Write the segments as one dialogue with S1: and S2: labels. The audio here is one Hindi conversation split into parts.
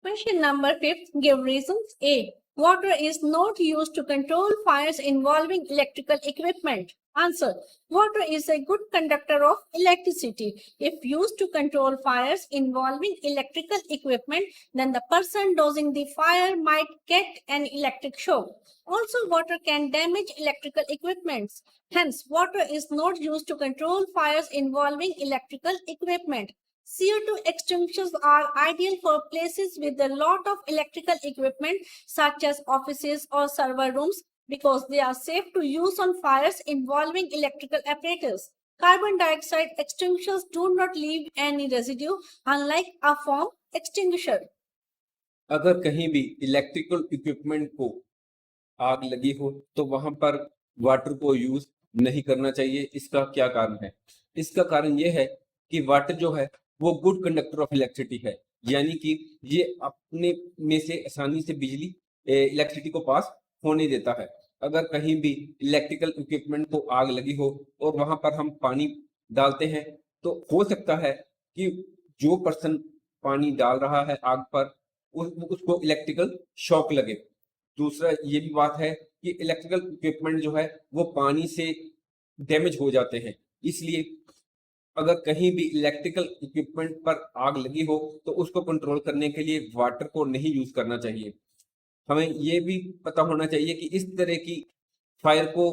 S1: Question number 5. Give reasons. A. Water is not used to control fires involving electrical equipment. Answer. Water is a good conductor of electricity. If used to control fires involving electrical equipment, then the person dosing the fire might get an electric shock. Also, water can damage electrical equipments. Hence, water is not used to control fires involving electrical equipment. CO2 extinctions are ideal for places with a lot of electrical equipment such as offices or server rooms because they are safe to use on fires involving electrical apparatus. Carbon dioxide extinctions do not leave any residue unlike a foam extinguisher.
S2: अगर कहीं भी इलेक्ट्रिकल इक्विपमेंट को आग लगी हो तो वहां पर वाटर को यूज नहीं करना चाहिए। इसका क्या कारण है? इसका कारण यह है कि वाटर जो है वो गुड कंडक्टर ऑफ इलेक्ट्रिसिटी है, यानी कि ये अपने में से आसानी से बिजली इलेक्ट्रिसिटी को पास होने देता है। अगर कहीं भी इलेक्ट्रिकल इक्विपमेंट को आग लगी हो और वहां पर हम पानी डालते हैं तो हो सकता है कि जो पर्सन पानी डाल रहा है आग पर उसको इलेक्ट्रिकल शॉक लगे। दूसरा ये भी बात है कि इलेक्ट्रिकल इक्विपमेंट जो है वो पानी से डैमेज हो जाते हैं, इसलिए अगर कहीं भी इलेक्ट्रिकल इक्विपमेंट पर आग लगी हो तो उसको कंट्रोल करने के लिए वाटर को नहीं यूज करना चाहिए। हमें ये भी पता होना चाहिए कि इस तरह की फायर को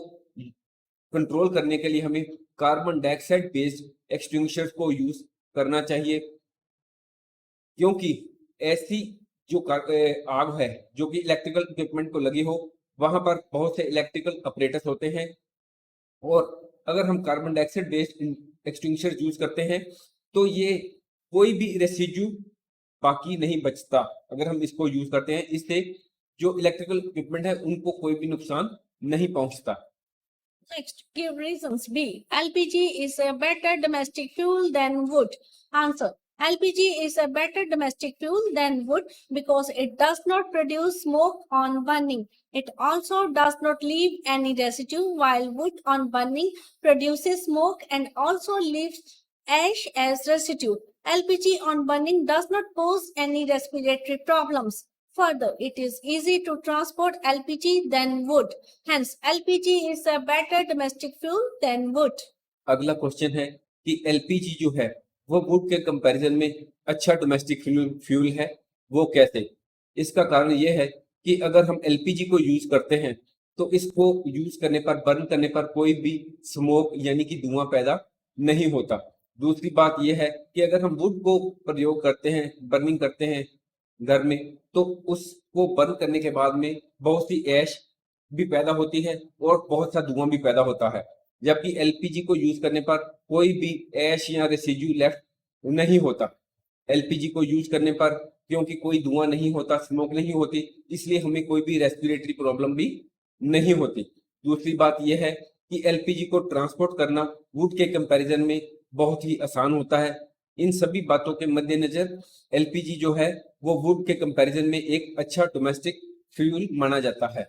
S2: कंट्रोल करने के लिए हमें कार्बन डाइऑक्साइड बेस्ड एक्सटिंग्विशर्स को यूज करना चाहिए, क्योंकि ऐसी जो आग है जो कि इलेक्ट्रिकल इक्विपमेंट को लगी हो वहां पर बहुत से इलेक्ट्रिकल ऑपरेटर्स होते हैं और अगर हम carbon dioxide based extinguisher use करते हैं तो ये कोई भी रेसिड्यू बाकी नहीं बचता। अगर हम इसको यूज करते हैं इससे जो इलेक्ट्रिकल इक्विपमेंट है उनको कोई भी नुकसान नहीं पहुंचता।
S1: Next, give reasons. B. LPG is a better domestic fuel than wood. Answer. LPG is a better domestic fuel than wood because it does not produce smoke on burning. It also does not leave any residue, while wood on burning produces smoke and also leaves ash as residue. LPG on burning does not pose any respiratory problems. Further, it is easy to transport LPG than wood. Hence, LPG is a better domestic fuel than wood.
S2: अगला क्वेश्चन है कि एलपीजी जो है वो वुड के कंपैरिजन में अच्छा डोमेस्टिक फ्यूल है, वो कैसे? इसका कारण ये है कि अगर हम एलपीजी को यूज करते हैं तो इसको यूज करने पर बर्न करने पर कोई भी स्मोक यानी कि धुआं पैदा नहीं होता। दूसरी बात यह है कि अगर हम वुड को प्रयोग करते हैं, बर्निंग करते हैं घर में, तो उसको बर्न करने के बाद में बहुत सी ऐश भी पैदा होती है और बहुत सा धुआं भी पैदा होता है, जबकि एलपीजी को यूज करने पर कोई भी ऐश या रेसिड्यू लेफ्ट नहीं होता। एलपीजी को यूज करने पर क्योंकि कोई धुआं नहीं होता, स्मोक नहीं होती, इसलिए हमें कोई भी रेस्पिरेटरी प्रॉब्लम भी नहीं होती। दूसरी बात यह है कि एलपीजी को ट्रांसपोर्ट करना वुड के कंपैरिजन में बहुत ही आसान होता है। इन सभी बातों के मद्देनजर एलपीजी जो है वो वुड के कंपैरिजन में एक अच्छा डोमेस्टिक फ्यूल माना जाता है।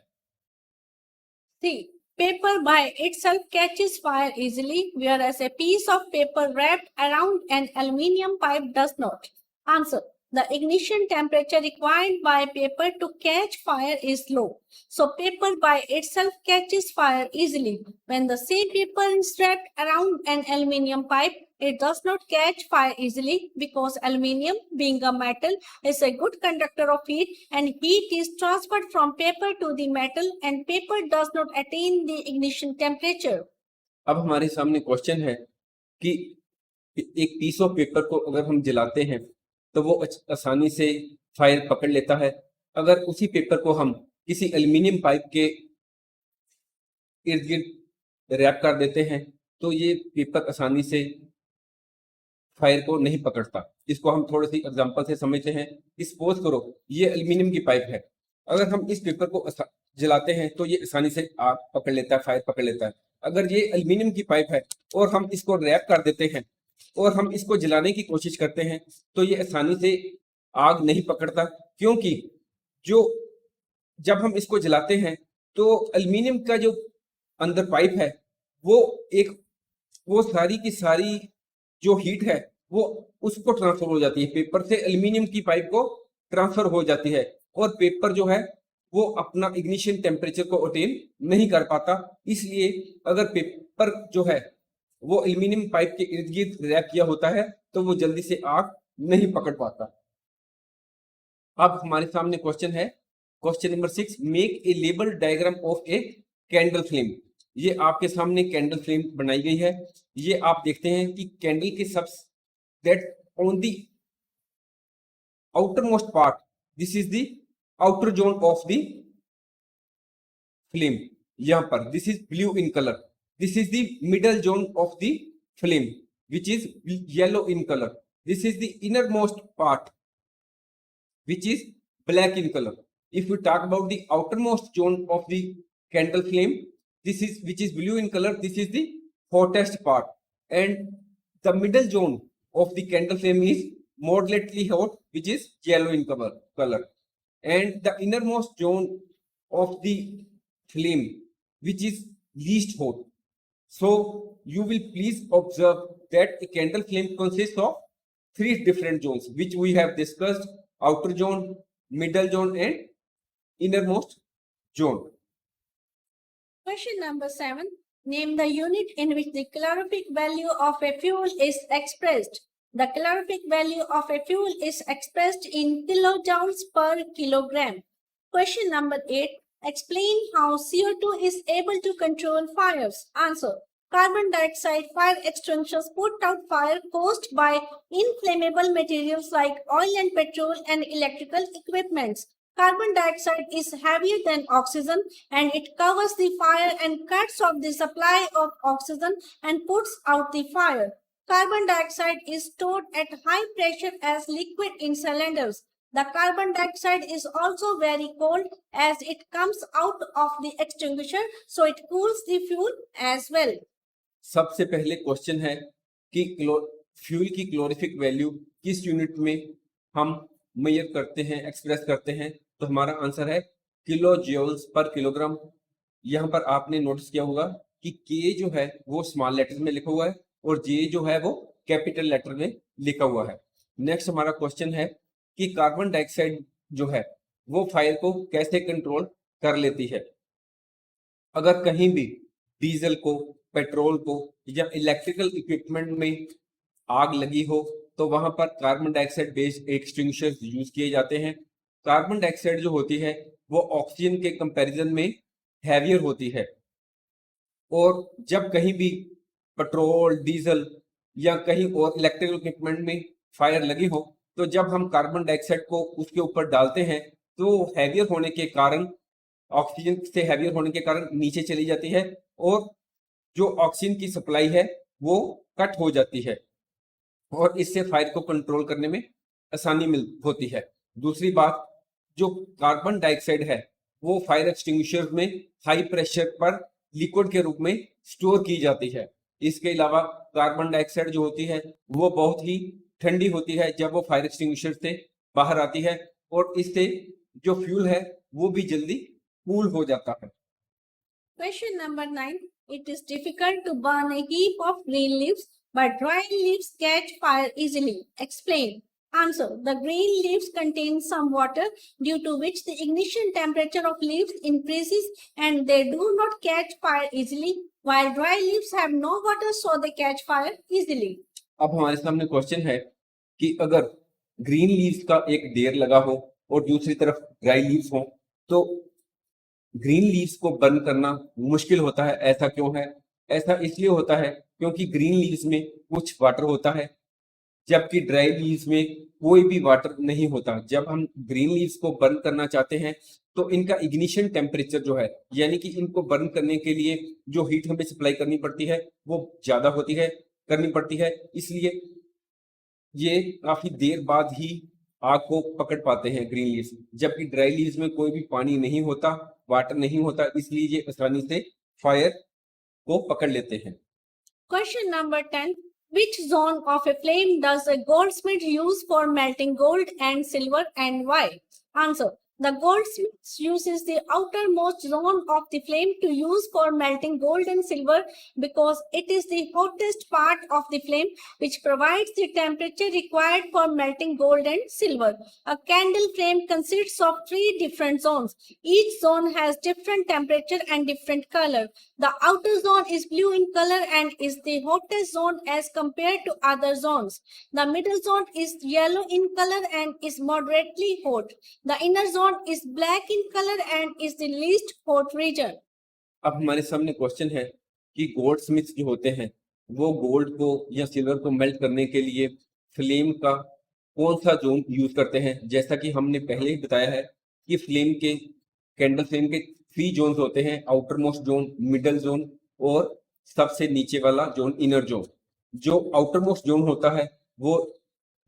S1: C. Paper by itself catches fire easily, whereas a piece of paper wrapped around an aluminium pipe does not. Answer. The ignition temperature required by paper to catch fire is low, so paper by itself catches fire easily. When the same paper is wrapped around an aluminium pipe, it does not catch fire easily because aluminium, being a metal, is a good conductor of heat, and heat is transferred from paper to the metal, and paper does not attain the ignition temperature.
S2: अब हमारे सामने क्वेश्चन है कि एक पीस ऑफ पेपर को अगर हम जलाते हैं तो वो आसानी से फायर पकड़ लेता है। अगर उसी पेपर को हम किसी एल्युमिनियम पाइप के इर्द गिर्द रैप कर देते हैं तो ये पेपर आसानी से फायर को नहीं पकड़ता। इसको हम थोड़ी सी एग्जांपल से समझते हैं। सपोज करो ये एल्युमिनियम की पाइप है, अगर हम इस पेपर को जलाते हैं तो ये आसानी से आग पकड़ लेता है, फायर पकड़ लेता है। अगर ये एल्युमिनियम की पाइप है और हम इसको रैप कर देते हैं और हम इसको जलाने की कोशिश करते हैं तो ये आसानी से आग नहीं पकड़ता, क्योंकि जब हम इसको जलाते हैं तो एल्युमिनियम का जो अंदर पाइप है वो सारी की सारी जो हीट है वो उसको ट्रांसफर हो जाती है, पेपर से एल्युमिनियम की पाइप को ट्रांसफर हो जाती है और पेपर जो है वो अपना इग्निशन टेम्परेचर को अटेन नहीं कर पाता। इसलिए अगर पेपर जो है वो एल्यूमिनियम पाइप के इर्द गिर्द रैप किया होता है तो वो जल्दी से आग नहीं पकड़ पाता। अब हमारे सामने क्वेश्चन है, question number 6, make a label diagram of a candle flame. ये आपके सामने कैंडल फ्लेम बनाई गई है। ये आप देखते हैं कि कैंडल के सब that on the outermost part, this is the outer zone of the flame। यहाँ पर this is blue in color, this is the middle zone of the flame which is yellow in color, this is the innermost part which is black in color। If we talk about the outermost zone of the candle flame, this is which is blue in color, this is the hottest part, and the middle zone of the candle flame is moderately hot which is yellow in color, and the innermost zone of the flame which is least hot। So you will please observe that a candle flame consists of 3 different zones which we have discussed: outer zone, middle zone and innermost zone।
S1: Question number 7. Name the unit in which the calorific value of a fuel is expressed. The calorific value of a fuel is expressed in kilojoules per kilogram. Question number 8. Explain how CO2 is able to control fires. Answer. Carbon dioxide fire extinctions put out fire caused by inflammable materials like oil and petrol and electrical equipments. Carbon dioxide is heavier than oxygen and it covers the fire and cuts off the supply of oxygen and puts out the fire. Carbon dioxide is stored at high pressure as liquid in cylinders. The carbon dioxide is also very cold as it comes out of the extinguisher, so it cools the fuel as well.
S2: सबसे पहले क्वेश्चन है कि फ्यूल की क्लोरिफिक वैल्यू किस यूनिट में हम मेजर करते हैं, एक्सप्रेस करते हैं। तो हमारा आंसर है किलो जूल्स पर किलोग्राम। यहाँ पर आपने नोटिस किया होगा कि के जो है वो स्मॉल लेटर में लिखा हुआ है और जे जो है वो कैपिटल लेटर में लिखा हुआ है। नेक्स्ट हमारा क्वेश्चन है कि कार्बन डाइऑक्साइड जो है वो फायर को कैसे कंट्रोल कर लेती है। अगर कहीं भी डीजल को, पेट्रोल को या इलेक्ट्रिकल इक्विपमेंट में आग लगी हो तो वहां पर carbon dioxide based extinguishers use किए जाते हैं। कार्बन डाइऑक्साइड जो होती है वो ऑक्सीजन के कंपैरिजन में हैवियर होती है और जब कहीं भी पेट्रोल, डीजल या कहीं और इलेक्ट्रिकल इक्विपमेंट में फायर लगी हो तो जब हम कार्बन डाइऑक्साइड को उसके ऊपर डालते हैं तो हैवियर होने के कारण, ऑक्सीजन से हैवियर होने के कारण नीचे चली जाती है और जो ऑक्सीजन की सप्लाई है वो कट हो जाती है और इससे फायर को कंट्रोल करने में आसानी होती है। दूसरी बात, जो कार्बन डाइऑक्साइड है वो फायर एक्सटिंग्विशर में हाई प्रेशर पर लिक्विड के रूप में स्टोर की जाती है। इसके अलावा कार्बन डाइऑक्साइड जो होती है वो बहुत ही ठंडी होती है जब वो फायर एक्सटिंग्विशर से बाहर आती है और इससे जो फ्यूल है वो भी जल्दी कूल हो जाता है।
S1: Question number 9. It is difficult to burn a heap of green leaves, but dry leaves catch fire easily. Explain. Answer. The green leaves contain some water due to which the ignition temperature of leaves increases and they do not catch fire easily, while dry leaves have no water so they catch fire easily.
S2: अब हमारे सामने क्वेश्चन है कि अगर ग्रीन लीव्स का एक ढेर लगा हो और दूसरी तरफ ड्राई लीव्स हो तो ग्रीन लीव्स को बर्न करना मुश्किल होता है। ऐसा क्यों है? ऐसा इसलिए होता है क्योंकि ग्रीन लीव्स में कुछ वाटर होता है जबकि ड्राई लीव्स में कोई भी वाटर नहीं होता। जब हम ग्रीन लीव्स को बर्न करना चाहते हैं तो इनका इग्निशन टेम्परेचर जो है, यानी कि इनको बर्न करने के लिए जो हीट हमें सप्लाई करनी पड़ती है वो ज्यादा करनी पड़ती है, इसलिए ये काफी देर बाद ही आग को पकड़ पाते हैं ग्रीन लीव्स। जबकि ड्राई लीव्स में कोई भी पानी नहीं होता, वाटर नहीं होता, इसलिए ये आसानी से फायर को पकड़ लेते हैं।
S1: Question number 10. Which zone of a flame does a goldsmith use for melting gold and silver and why? Answer. The goldsmith uses the outermost zone of the flame to use for melting gold and silver because it is the hottest part of the flame which provides the temperature required for melting gold and silver. A candle flame consists of 3 different zones. Each zone has different temperature and different color. The outer zone is blue in color and is the hottest zone as compared to other zones. The middle zone is yellow in color and is moderately hot. The inner zone is black in color and is the least hot region.
S2: अब हमारे सामने क्वेश्चन है कि गोल्ड स्मिथ्स जो होते हैं वो गोल्ड को या सिल्वर को मेल्ट करने के लिए फ्लेम का कौन सा जोन यूज करते हैं। जैसा कि हमने पहले ही बताया है कि कैंडल फ्लेम के 3 जोन्स होते हैं, outer most zone, middle zone और सबसे नीचे वाला जोन, इनर जोन। जो आउटर मोस्ट जोन होता है वो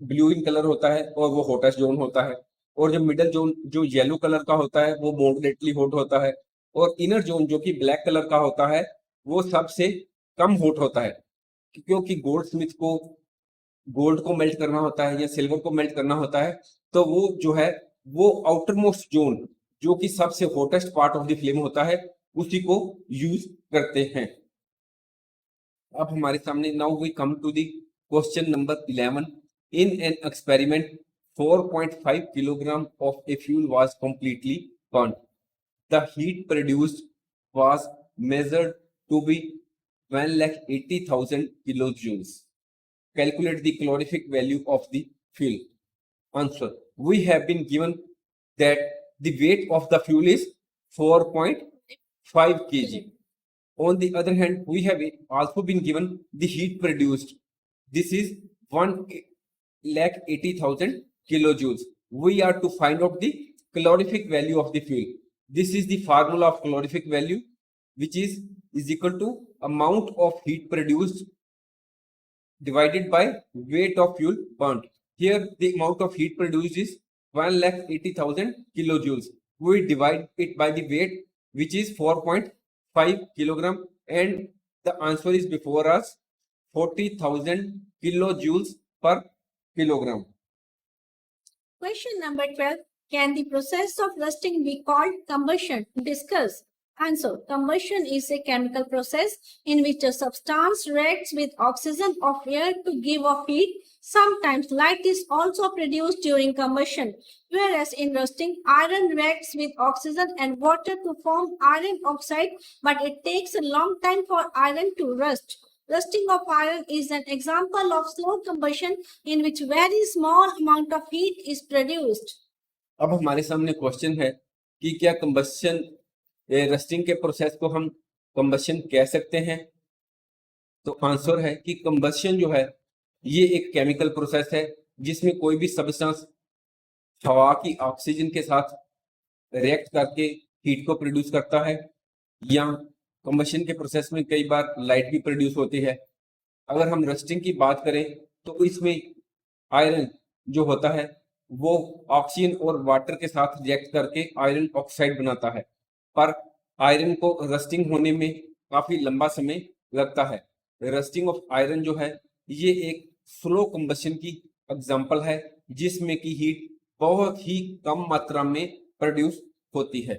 S2: ब्लू इन कलर होता है और वो हॉटेस्ट जोन होता है, और जो मिडल जोन जो येलो कलर का होता है वो मॉडरेटली हॉट होता है, और इनर जोन जो कि ब्लैक कलर का होता है वो सबसे कम हॉट होता है। क्योंकि गोल्ड स्मिथ को गोल्ड को मेल्ट करना होता है या सिल्वर को मेल्ट करना होता है तो वो जो है वो आउटर मोस्ट जोन जो कि सबसे hottest part of the flame होता है उसी को यूज करते हैं। अब हमारे सामने now we come to the question number 11। In an experiment 4.5 kilogram of a fuel was completely burnt. The heat produced was measured to be 1,80,000 kilojoules. Calculate the calorific value of the fuel. Answer: we have been given that the weight of the fuel is 4.5 kg. On the other hand, we have also been given the heat produced. This is 1,80,000 kilojoules. We are to find out the calorific value of the fuel. This is the formula of calorific value, which is equal to amount of heat produced divided by weight of fuel burnt. Here the amount of heat produced is 1,80,000 kilojoules. We divide it by the weight, which is 4.5 kilogram, and the answer is before us, 40,000 kilojoules per kilogram.
S1: Question number 12. Can the process of rusting be called combustion? Discuss. Answer. Combustion is a chemical process in which a substance reacts with oxygen of air to give off heat. Sometimes light is also produced during combustion, whereas in rusting, iron reacts with oxygen and water to form iron oxide, but it takes a long time for iron to rust. Rusting of iron is an example of slow combustion in which very small amount of heat is produced.
S2: अब हमारे सामने क्वेश्चन है कि क्या रस्टिंग के प्रोसेस को हम कंबशन कह सकते हैं। तो आंसर है कि कंबशन जो है ये एक केमिकल प्रोसेस है जिसमें कोई भी सब्सटेंस हवा की ऑक्सीजन के साथ रिएक्ट करके हीट को प्रोड्यूस करता है, या कंबशन के प्रोसेस में कई बार लाइट भी प्रोड्यूस होती है। अगर हम रस्टिंग की बात करें तो इसमें आयरन जो होता है वो ऑक्सीजन और वाटर के साथ रिएक्ट करके आयरन ऑक्साइड बनाता है, पर आयरन को रस्टिंग होने में काफी लंबा समय लगता है। रस्टिंग ऑफ आयरन जो है ये एक स्लो कंबशन की एग्जांपल है जिसमें की हीट बहुत ही कम मात्रा में प्रोड्यूस होती है।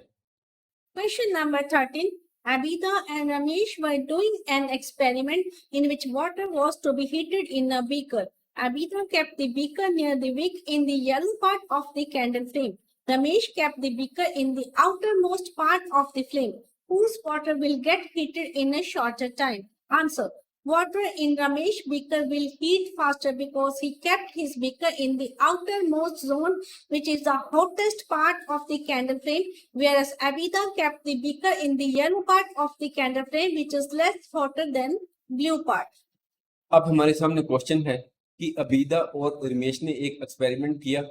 S1: Question number 13. Abida and Ramesh were doing an experiment in which water was to be heated in a beaker. Abida kept the beaker near the wick in the yellow part of the candle flame. Ramesh kept the beaker in the outermost part of the flame. Whose water will get heated in a shorter time? Answer. Water in Ramesh beaker will heat faster because he kept his beaker in the outermost zone, which is the hottest part of the candle flame, whereas Abida kept the beaker in the yellow part of the candle flame, which is less hotter than blue part.
S2: अब हमारे सामने क्वेश्चन है कि अबीदा और रमेश ने एक एक्सपेरिमेंट किया।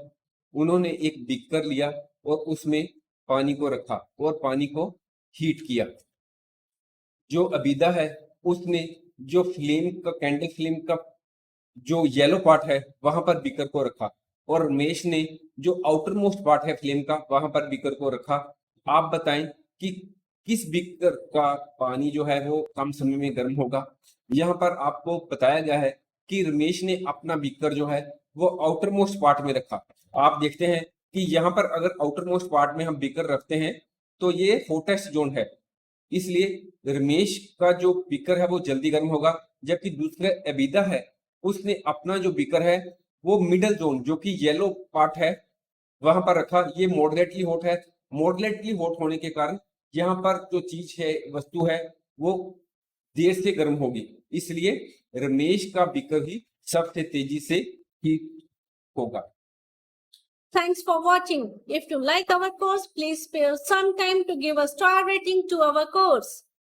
S2: उन्होंने एक बीकर लिया और उसमें पानी को रखा और पानी को हीट किया। जो अबीदा है उसने जो कैंडल फ्लेम का जो येलो पार्ट है वहां पर बीकर को रखा, और रमेश ने जो आउटर मोस्ट पार्ट है फ्लेम का वहां पर बीकर को रखा। आप बताएं कि किस बीकर का पानी जो है वो कम समय में गर्म होगा। यहाँ पर आपको बताया गया है कि रमेश ने अपना बीकर जो है वो आउटर मोस्ट पार्ट में रखा। आप देखते हैं कि यहाँ पर अगर आउटर मोस्ट पार्ट में हम बीकर रखते हैं तो ये हॉटेस्ट जोन है, इसलिए रमेश का जो बीकर है वो जल्दी गर्म होगा, जबकि दूसरा अबीदा है उसने अपना जो बीकर है वो मिडल जोन जो कि येलो पार्ट है वहां पर रखा। ये मॉडरेटली हॉट है। मॉडरेटली हॉट होने के कारण यहाँ पर जो चीज है, वस्तु है, वो देर से गर्म होगी, इसलिए रमेश का बीकर ही सबसे तेजी से हीट होगा।
S1: Thanks for watching. If you like our course, please spare some time to give a star rating to our course.